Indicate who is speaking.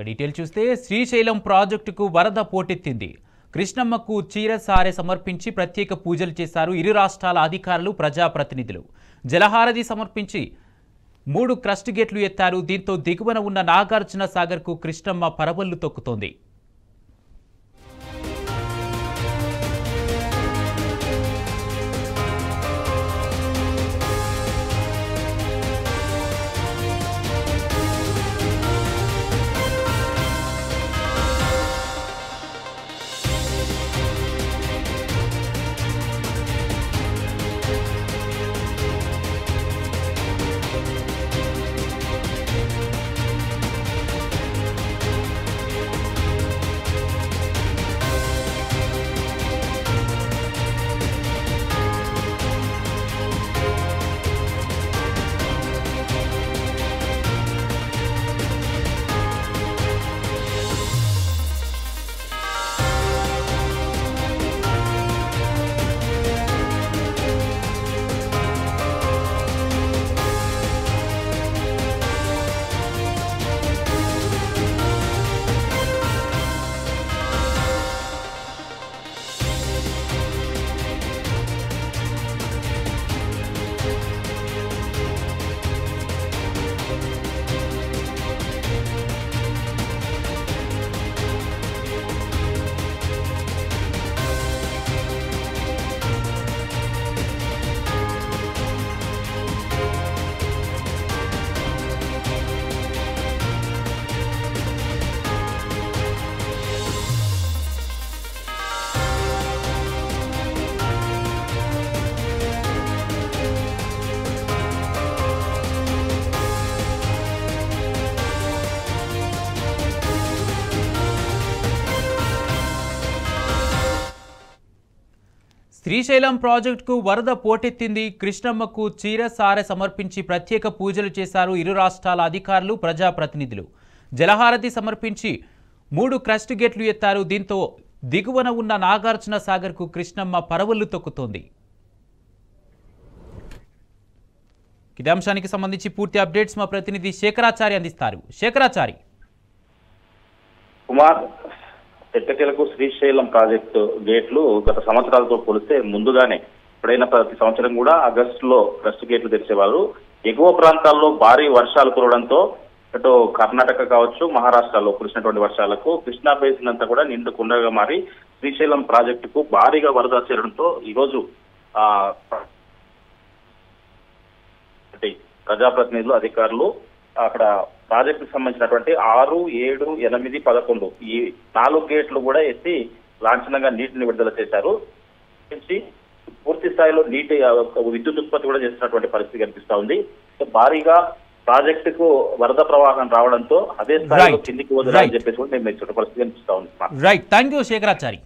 Speaker 1: Detail చూస్తే శ్రీశైలం ప్రాజెక్టుకు వరద పోటెత్తింది. కృష్ణమ్మకు చీరసారె సమర్పించి ప్రత్యేక పూజలు చేశారు ఇరు రాష్ట్రాల అధికారులు, ప్రజాప్రతినిధులు. జలహారతి సమర్పించి 3 క్రస్ట్ గేట్లు ఎత్తారు. దీంతో దిగువన ఉన్న నాగార్జున సాగర్కు కృష్ణమ్మ పరవళ్లు తొక్కుతోంది. శ్రీశైలం ప్రాజెక్టుకు వరద పోటెత్తింది. కృష్ణమ్మకు చీరసారె సమర్పించి ప్రత్యేక పూజలు చేశారు ఇరు రాష్ట్రాల అధికారులు, ప్రజాప్రతినిధులు. జలహారతి సమర్పించి 3 క్రస్ట్ గేట్లు ఎత్తారు. దీంతో దిగువన ఉన్న నాగార్జున సాగర్కు కృష్ణమ్మ పరవళ్లు తొక్కుతోంది. ఇదే అంశానికి సంబంధించి పూర్తి అప్డేట్స్ మా ప్రతినిధి శేఖరాచారి అందిస్తారు. శేఖరాచారి.
Speaker 2: కుమార్, ఎట్టకేలకు శ్రీశైలం ప్రాజెక్టు గేట్లు గత సంవత్సరాలతో పోలిస్తే ముందుగానే ఎప్పుడైనా ప్రతి సంవత్సరం కూడా ఆగస్టులో క్రస్ట్ గేట్లు తెరిచేవారు. ఎగువ ప్రాంతాల్లో భారీ వర్షాలు కురవడంతో అటు కర్ణాటక కావచ్చు, మహారాష్ట్రలో కురిసినటువంటి వర్షాలకు కృష్ణా బేసిన్ అంతా కూడా నిండు కుండగా మారి శ్రీశైలం ప్రాజెక్టుకు భారీగా వరద చేరడంతో ఈరోజు ప్రజాప్రతినిధులు, అధికారులు అక్కడ ప్రాజెక్టుకు సంబంధించినటువంటి 6, 7, 8, 11 ఈ 4 గేట్లు కూడా ఎత్తి లాంఛనంగా నీటిని విడుదల చేశారు. పూర్తి స్థాయిలో నీటి విద్యుత్ ఉత్పత్తి కూడా చేసినటువంటి పరిస్థితి కనిపిస్తా ఉంది. భారీగా ప్రాజెక్టుకు వరద ప్రవాహం రావడంతో అదే స్థాయిలో కిందికి వదలని చెప్పేసి కూడా నిర్ణయించిన పరిస్థితి కనిపిస్తా ఉంది.
Speaker 1: Right, thank you Shekharachari.